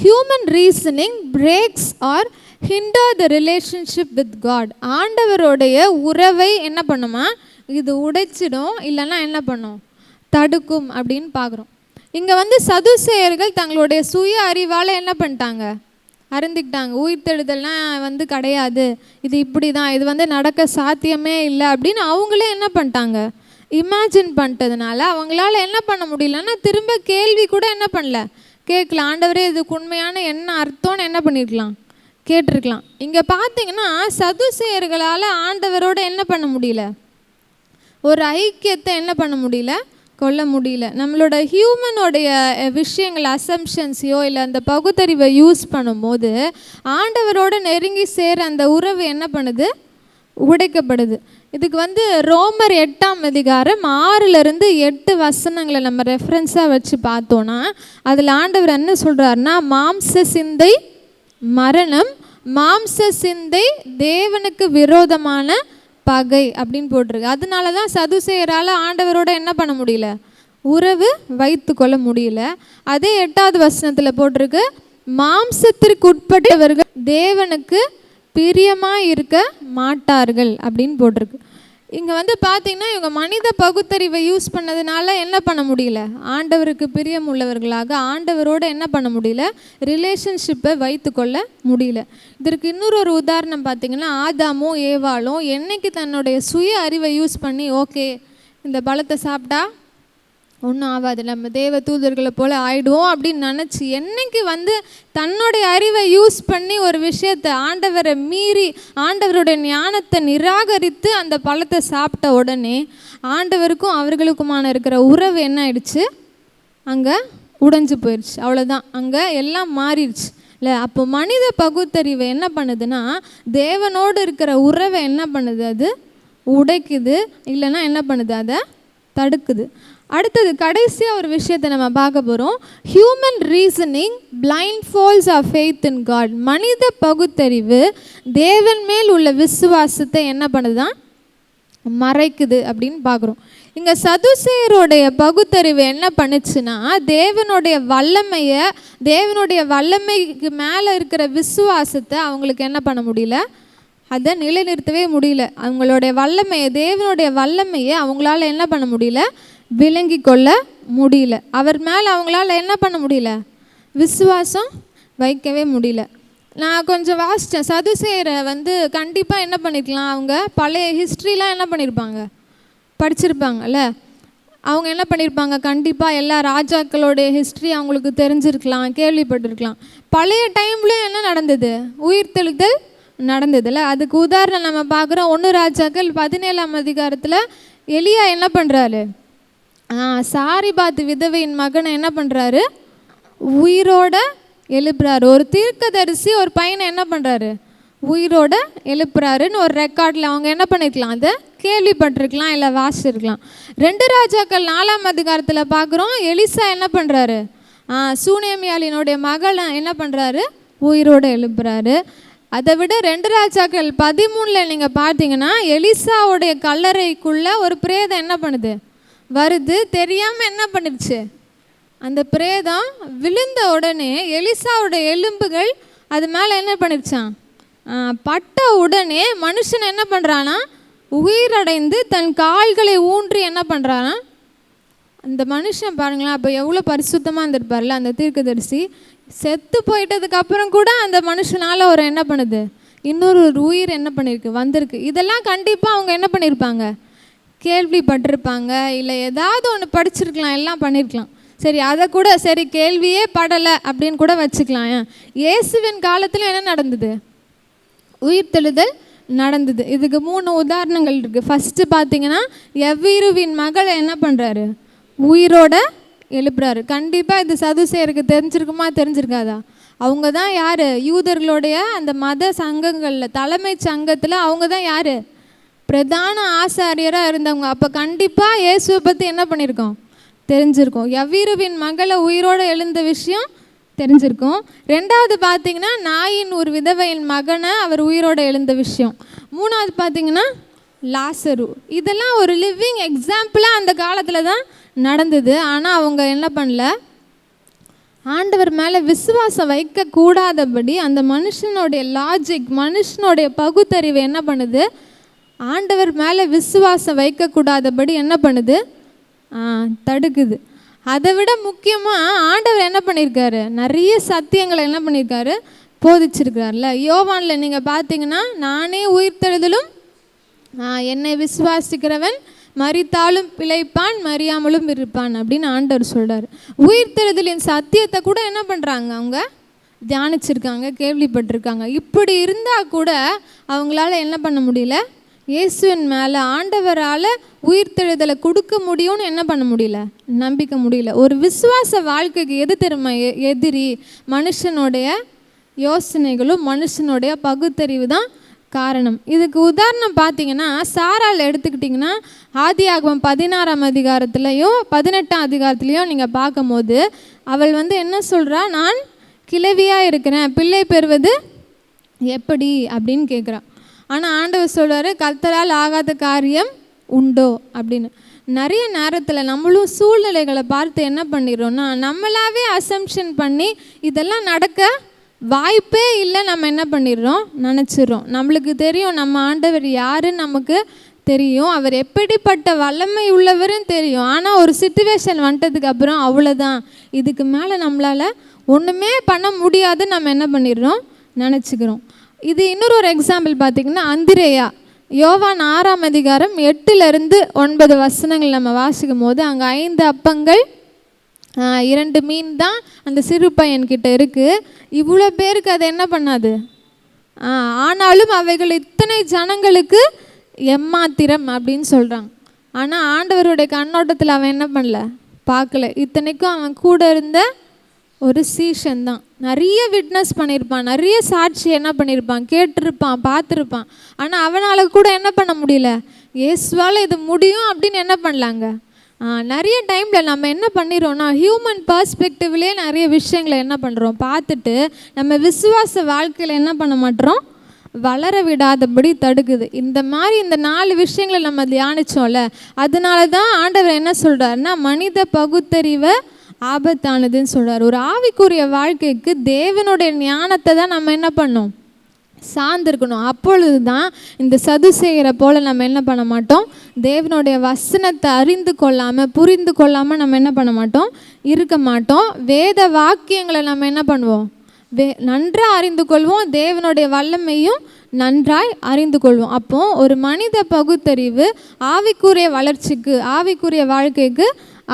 human reasoning breaks or hinder the relationship with God. ஆண்டவருடைய உறவை என்ன பண்ணுமா, இது உடைச்சிடும், இல்லைன்னா என்ன பண்ணும், தடுக்கும் அப்படின்னு பார்க்குறோம். இங்கே சதுசேயர்கள் தங்களுடைய சுய அறிவால் என்ன பண்ணிட்டாங்க, அறிந்துக்கிட்டாங்க. உயிர்த்தெழுதல்லாம் கிடையாது, இது இப்படி தான், இது நடக்க சாத்தியமே இல்லை அப்படின்னு அவங்களே என்ன பண்ணிட்டாங்க, இமேஜின் பண்ணிட்டதுனால அவங்களால என்ன பண்ண முடியலன்னா திரும்ப கேள்வி கூட என்ன பண்ணல, கேட்கல. ஆண்டவரே இதுக்கு உண்மையான என்ன அர்த்தம்னு என்ன பண்ணியிருக்கலாம், கேட்டிருக்கலாம். இங்கே பார்த்தீங்கன்னா சதுசேயர்களால் ஆண்டவரோட என்ன பண்ண முடியல, ஒரு ஐக்கியத்தை என்ன பண்ண முடியல, கொள்ள முடியல. நம்மளோட ஹியூமனோடைய விஷயங்கள் அசம்ஷன்ஸையோ இல்லை அந்த பகுத்தறிவை யூஸ் பண்ணும்போது ஆண்டவரோட நெருங்கி சேர அந்த உறவு என்ன பண்ணுது, உடைக்கப்படுது. இதுக்கு ரோமர் 8ஆம் அதிகாரம் 6-8 வசனங்களை நம்ம ரெஃபரன்ஸாக வச்சு பார்த்தோன்னா, அதில் ஆண்டவர் என்ன சொல்கிறாருன்னா, மாம்ச சிந்தை மரணம், மாம்ச சிந்தை தேவனுக்கு விரோதமான பகை அப்படின்னு போட்டிருக்கு. அதனால தான் சதுசேயரால் ஆண்டவரோட என்ன பண்ண முடியல, உறவு வைத்து கொள்ள முடியல. அதே 8வது வசனத்தில் போட்டிருக்கு, மாம்சத்திற்கு உட்பட்டவர்கள் தேவனுக்கு பிரியமாக இருக்க மாட்டார்கள் அப்படின்னு போட்டிருக்கு. இங்கே வந்து பார்த்திங்கன்னா இவங்க மனித பகுத்தறிவை யூஸ் பண்ணதுனால என்ன பண்ண முடியல, ஆண்டவருக்கு பிரியம் உள்ளவர்களாக ஆண்டவரோடு என்ன பண்ண முடியல, ரிலேஷன்ஷிப்பை வைத்து கொள்ள முடியல. இதற்கு இன்னொரு உதாரணம் பார்த்திங்கன்னா, ஆதாமும் ஏவாளும் என்னைக்கு தன்னுடைய சுய அறிவை யூஸ் பண்ணி ஓகே இந்த பழத்தை சாப்பிட்டா ஒன்றும் ஆகாது, நம்ம தேவ தூதர்களை போல் ஆயிடுவோம் அப்படின்னு நினச்சி என்னைக்கு வந்து தன்னுடைய அறிவை யூஸ் பண்ணி ஒரு விஷயத்தை ஆண்டவரை மீறி ஆண்டவருடைய ஞானத்தை நிராகரித்து அந்த பழத்தை சாப்பிட்ட உடனே ஆண்டவருக்கும் அவர்களுக்குமான இருக்கிற உறவு என்ன ஆயிடுச்சு, அங்கே உடைஞ்சு போயிடுச்சு. அவ்வளோதான், அங்கே எல்லாம் மாறிடுச்சு இல்லை. அப்போ மனித பகுத்தறிவை என்ன பண்ணுதுன்னா தேவனோடு இருக்கிற உறவை என்ன பண்ணுது, அது உடைக்குது, இல்லைன்னா என்ன பண்ணுது, அதை தடுக்குது. அடுத்தது கடைசியாக ஒரு விஷயத்தை நம்ம பார்க்க போகிறோம். Human reasoning blind falls of faith in God. மனித பகுத்தறிவு தேவன் மேல் உள்ள விசுவாசத்தை என்ன பண்ணுதுதான் மறைக்குது அப்படின்னு பார்க்குறோம். இங்கே சதுசேயருடைய பகுத்தறிவு என்ன பண்ணுச்சுன்னா தேவனுடைய வல்லமைக்கு மேலே இருக்கிற விசுவாசத்தை அவங்களுக்கு என்ன பண்ண முடியல, அதை நிலைநிறுத்தவே முடியல. அவங்களுடைய வல்லமையை, தேவனுடைய வல்லமையை அவங்களால என்ன பண்ண முடியல, விளங்கி கொள்ள முடியல. அவர் மேலே அவங்களால என்ன பண்ண முடியல, விசுவாசம் வைக்கவே முடியல. நான் கொஞ்சம் வாசித்தேன். சதுசேயரை வந்து கண்டிப்பாக என்ன பண்ணிக்கலாம், அவங்க பழைய ஹிஸ்ட்ரிலாம் என்ன பண்ணியிருப்பாங்க, படிச்சிருப்பாங்கல்ல. அவங்க என்ன பண்ணியிருப்பாங்க, கண்டிப்பாக எல்லா ராஜாக்களுடைய ஹிஸ்ட்ரி அவங்களுக்கு தெரிஞ்சிருக்கலாம், கேள்விப்பட்டிருக்கலாம். பழைய டைம்லேயும் என்ன நடந்தது, உயிர்த்தெழுதல் நடந்ததில்ல. அதுக்கு உதாரணம் நம்ம பார்க்குறோம். 1 ராஜாக்கள் 17ஆம் அதிகாரத்தில் எலியா என்ன பண்ணுறாரு, சாரிபாத் விதவையின் மகனை என்ன பண்ணுறாரு, உயிரோட எழுப்புறாரு. ஒரு தீர்க்கதரிசி ஒரு பையனை என்ன பண்ணுறாரு, உயிரோட எழுப்புறாருன்னு ஒரு ரெக்கார்டில் அவங்க என்ன பண்ணியிருக்கலாம், அதை கேள்விப்பட்டிருக்கலாம், இல்லை வாசிச்சிருக்கலாம். 2 ராஜாக்கள் 4ஆம் அதிகாரத்தில் பார்க்குறோம். எலிசா என்ன பண்ணுறாரு, சூனேமியாளினுடைய மகளை என்ன பண்ணுறாரு, உயிரோடு எழுப்புறாரு. அதை விட 2 ராஜாக்கள் 13 நீங்கள் பார்த்தீங்கன்னா எலிசாவுடைய கல்லறைக்குள்ளே ஒரு பிரேதம் என்ன பண்ணுது, வருது. தெரியாமல் என்ன பண்ணிடுச்சு, அந்த பிரேதம் விழுந்த உடனே எலிசாவுடைய எலும்புகள் அது மேலே என்ன பண்ணிடுச்சான், பட்ட உடனே மனுஷன் என்ன பண்ணுறான்னா உயிரடைந்து தன் கால்களை ஊன்றி என்ன பண்ணுறான்னா, அந்த மனுஷன் பாருங்களேன், அப்போ எவ்வளோ பரிசுத்தமாக இருந்திருப்பார்ல அந்த தீர்க்கதரிசி. செத்து போயிட்டதுக்கு அப்புறம் கூட அந்த மனுஷனால் ஒரு என்ன பண்ணுது, இன்னொரு உயிர் என்ன பண்ணியிருக்கு, வந்திருக்கு. இதெல்லாம் கண்டிப்பாக அவங்க என்ன பண்ணியிருப்பாங்க, கேள்விப்பட்டிருப்பாங்க, இல்லை ஏதாவது ஒன்று படிச்சிருக்கலாம், எல்லாம் பண்ணியிருக்கலாம். சரி, அதை கூட சரி கேள்வியே படலை அப்படின்னு கூட வச்சுக்கலாம். இயேசுவின் காலத்தில் என்ன நடந்தது, உயிர்த்தெழுதல் நடந்தது. இதுக்கு 3 உதாரணங்கள் இருக்குது. ஃபஸ்ட்டு பார்த்தீங்கன்னா எவ்வீருவின் மகளை என்ன பண்ணுறாரு, உயிரோட எழுப்புறாரு. கண்டிப்பாக இது சதுசேயருக்கு தெரிஞ்சிருக்குமா, தெரிஞ்சிருக்காதா? அவங்க தான் யார், யூதர்களுடைய அந்த மத சங்கங்களில் தலைமை சங்கத்தில் அவங்க தான் யார், பிரதான ஆசாரியராக இருந்தவங்க. அப்போ கண்டிப்பாக இயேசுவை பற்றி என்ன பண்ணியிருக்கோம், தெரிஞ்சிருக்கோம். எவ்வீருவின் மகளை உயிரோடு எழுந்த விஷயம் தெரிஞ்சிருக்கும். 2வது பார்த்தீங்கன்னா நாயின் ஒரு விதவையின் மகனை அவர் உயிரோடு எழுந்த விஷயம். 3வது பார்த்தீங்கன்னா லாசரு. இதெல்லாம் ஒரு லிவிங் எக்ஸாம்பிளாக அந்த காலத்தில் தான் நடந்தது. ஆனால் அவங்க என்ன பண்ணல, ஆண்டவர் மேலே விசுவாசம் வைக்கக்கூடாதபடி அந்த மனுஷனுடைய லாஜிக், மனுஷனுடைய பகுத்தறிவு என்ன பண்ணுது, ஆண்டவர் மேலே விசுவாசம் வைக்கக்கூடாதபடி என்ன பண்ணுது, தடுக்குது. அதை விட முக்கியமாக ஆண்டவர் என்ன பண்ணியிருக்காரு, நிறைய சத்தியங்களை என்ன பண்ணியிருக்காரு, போதிச்சிருக்கிறார்ல. யோவானில் நீங்கள் பார்த்தீங்கன்னா நானே உயிர்த்தெழுதலும் என்னை விசுவாசிக்கிறவன் மரித்தாலும் பிழைப்பான், மறியாமலும் இருப்பான் அப்படின்னு ஆண்டவர் சொல்கிறார். உயிர்த்தெழுதலின் சத்தியத்தை கூட என்ன பண்ணுறாங்க, அவங்க தியானிச்சிருக்காங்க, கேள்விப்பட்டிருக்காங்க. இப்படி இருந்தால் கூட அவங்களால என்ன பண்ண முடியல, இயேசுவின் மேலே ஆண்டவரால் உயிர்த்தெழுதலை கொடுக்க முடியும்னு என்ன பண்ண முடியல, நம்பிக்க முடியல. ஒரு விசுவாச வாழ்க்கைக்கு எது தெரியுமா எதிரி, மனுஷனுடைய யோசனைகளும் மனுஷனுடைய பகுத்தறிவு தான் காரணம். இதுக்கு உதாரணம் பார்த்தீங்கன்னா சாரால் எடுத்துக்கிட்டிங்கன்னா ஆதியாகமம் 16ஆம் அதிகாரத்துலேயும் 18ஆம் அதிகாரத்துலேயும் நீங்கள் பார்க்கும்போது அவள் வந்து என்ன சொல்கிறா, நான் கிழவியாக இருக்கிறேன், பிள்ளை பெறுவது எப்படி அப்படின்னு கேட்குறான். ஆனால் ஆண்டவர் சொல்கிறாரு, கர்த்தரால் ஆகாத காரியம் உண்டோ அப்படின்னு. நிறைய நேரத்தில் நம்மளும் சூழ்நிலைகளை பார்த்து என்ன பண்ணிடுறோம்னா, நம்மளாவே அசம்ஷன் பண்ணி இதெல்லாம் நடக்க வாய்ப்பே இல்லை நம்ம என்ன பண்ணிடுறோம், நினச்சிடுறோம். நம்மளுக்கு தெரியும் நம்ம ஆண்டவர் யாருன்னு நமக்கு தெரியும், அவர் எப்படிப்பட்ட வல்லமை உள்ளவரும் தெரியும். ஆனால் ஒரு சிச்சுவேஷன் வந்துட்டதுக்கு அப்புறம் அவ்வளோதான், இதுக்கு மேலே நம்மளால் ஒன்றுமே பண்ண முடியாதுன்னு நம்ம என்ன பண்ணிடுறோம், நினச்சிக்கிறோம். இது இன்னொரு எக்ஸாம்பிள் பார்த்திங்கன்னா அந்திரேயா. யோவான் 6ஆம் அதிகாரம் 8-9 வசனங்கள் நம்ம வாசிக்கும் போது, அங்கே 5 அப்பங்கள் 2 மீன் தான் அந்த சிறு பையன்கிட்ட இருக்குது. இவ்வளோ பேருக்கு அது என்ன பண்ணாது, ஆனாலும் அவைகள் இத்தனை ஜனங்களுக்கு எம்மாத்திரம் அப்படின்னு சொல்கிறாங்க. ஆனால் ஆண்டவருடைய கண்ணோட்டத்தில் அவன் என்ன பண்ணல, பார்க்கல. இத்தனைக்கும் அவன் கூட இருந்த ஒரு சீஷன் தான். நிறைய விட்னஸ் பண்ணியிருப்பான், நிறைய சாட்சி என்ன பண்ணியிருப்பான், கேட்டிருப்பான், பார்த்துருப்பான். ஆனால் அவனால் கூட என்ன பண்ண முடியல, இயேசுவால் இது முடியும் அப்படின்னு என்ன பண்ணலாங்க. நிறைய டைமில் நம்ம என்ன பண்ணிடுறோம்னா, ஹியூமன் பர்ஸ்பெக்டிவ்லேயே நிறைய விஷயங்களை என்ன பண்ணுறோம் பார்த்துட்டு நம்ம விசுவாச வாழ்க்கையில் என்ன பண்ண மாட்டோம், வளர விடாதபடி தடுக்குது. இந்த மாதிரி இந்த 4 விஷயங்களை நம்ம தியானித்தோம்ல, அதனால தான் ஆண்டவர் என்ன சொல்கிறாருன்னா, மனித பகுத்தறிவை ஆபத்தானதுன்னு சொல்கிறார். ஒரு ஆவிக்குரிய வாழ்க்கைக்கு தேவனுடைய ஞானத்தை தான் நம்ம என்ன பண்ணோம், சார்ந்திருக்கணும். அப்பொழுது தான் இந்த சதுசேயரை போல் நம்ம என்ன பண்ண மாட்டோம், தேவனுடைய வசனத்தை அறிந்து கொள்ளாமல் புரிந்து கொள்ளாமல் நம்ம என்ன பண்ண மாட்டோம், இருக்க மாட்டோம். வேத வாக்கியங்களை நம்ம என்ன பண்ணுவோம், நன்றாக அறிந்து கொள்வோம். தேவனுடைய வல்லமையும் நன்றாய் அறிந்து கொள்வோம். அப்போது ஒரு மனித பகுத்தறிவு ஆவிக்குரிய வளர்ச்சிக்கு, ஆவிக்குரிய வாழ்க்கைக்கு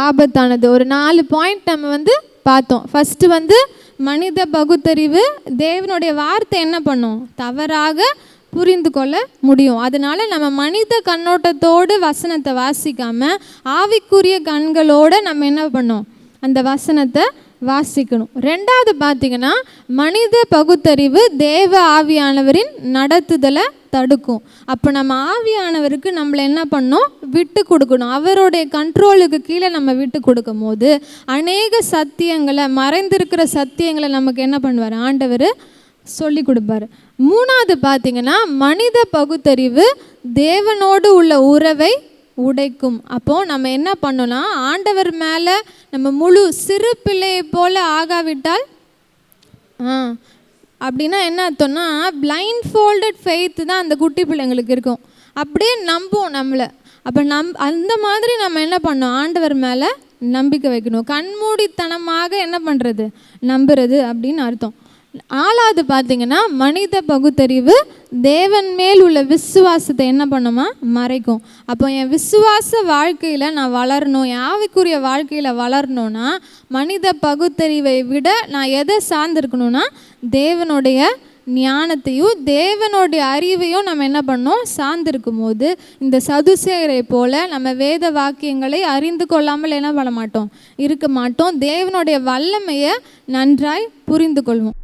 ஆபத்தானது. ஒரு 4 பாயிண்ட் நம்ம பார்த்தோம். ஃபஸ்ட்டு மனித பகுத்தறிவு தேவனுடைய வார்த்தை என்ன பண்ணும், தவறாக புரிந்து கொள்ள முடியும். அதனால் நம்ம மனித கண்ணோட்டத்தோடு வசனத்தை வாசிக்காமல் ஆவிக்குரிய கண்களோடு நம்ம என்ன பண்ணோம், அந்த வசனத்தை வாசிக்கணும். 2வது பார்த்திங்கன்னா, மனித பகுத்தறிவு தேவ ஆவியானவரின் நடத்துதலை தடுக்கும். அப்போ நம்ம ஆவியானவருக்கு நம்மளை என்ன பண்ணணும், விட்டு கொடுக்கணும். அவருடைய கண்ட்ரோலுக்கு கீழே நம்ம விட்டு கொடுக்கும் போது அநேக சத்தியங்களை, மறைந்திருக்கிற சத்தியங்களை நமக்கு என்ன பண்ணுவார், ஆண்டவர் சொல்லி கொடுப்பார். 3வது பார்த்திங்கன்னா, மனித பகுத்தறிவு தேவனோடு உள்ள உறவை உடைக்கும். அப்போது நம்ம என்ன பண்ணோன்னா, ஆண்டவர் மேலே நம்ம முழு சிறு பிள்ளையை போல் ஆகாவிட்டால், அப்படின்னா என்ன அர்த்தம்னா, பிளைண்ட் ஃபோல்டட் ஃபெய்த்து தான் அந்த குட்டி பிள்ளைங்களுக்கு இருக்கும். அப்படியே நம்புவோம் நம்மளை. அப்போ அந்த மாதிரி நம்ம என்ன பண்ணோம், ஆண்டவர் மேலே நம்பிக்கை வைக்கணும். கண்மூடித்தனமாக என்ன பண்ணுறது, நம்புறது அப்படின்னு அர்த்தம். 4வது பார்த்திங்கன்னா, மனித பகுத்தறிவு தேவன் மேல் உள்ள விசுவாசத்தை என்ன பண்ணுமா, மறைக்கும். அப்போ என் விசுவாச வாழ்க்கையில் நான் வளரணும், என் ஆவிக்குரிய வாழ்க்கையில் வளரணும்னா மனித பகுத்தறிவை விட நான் எதை சார்ந்திருக்கணும்னா, தேவனுடைய ஞானத்தையும் தேவனுடைய அறிவையும் நம்ம என்ன பண்ணோம், சார்ந்திருக்கும் போது இந்த சதுசேயரை போல் நம்ம வேத வாக்கியங்களை அறிந்து கொள்ளாமல் என்ன பண்ண மாட்டோம், இருக்க மாட்டோம். தேவனுடைய வல்லமையை நன்றாய் புரிந்து கொள்வோம்.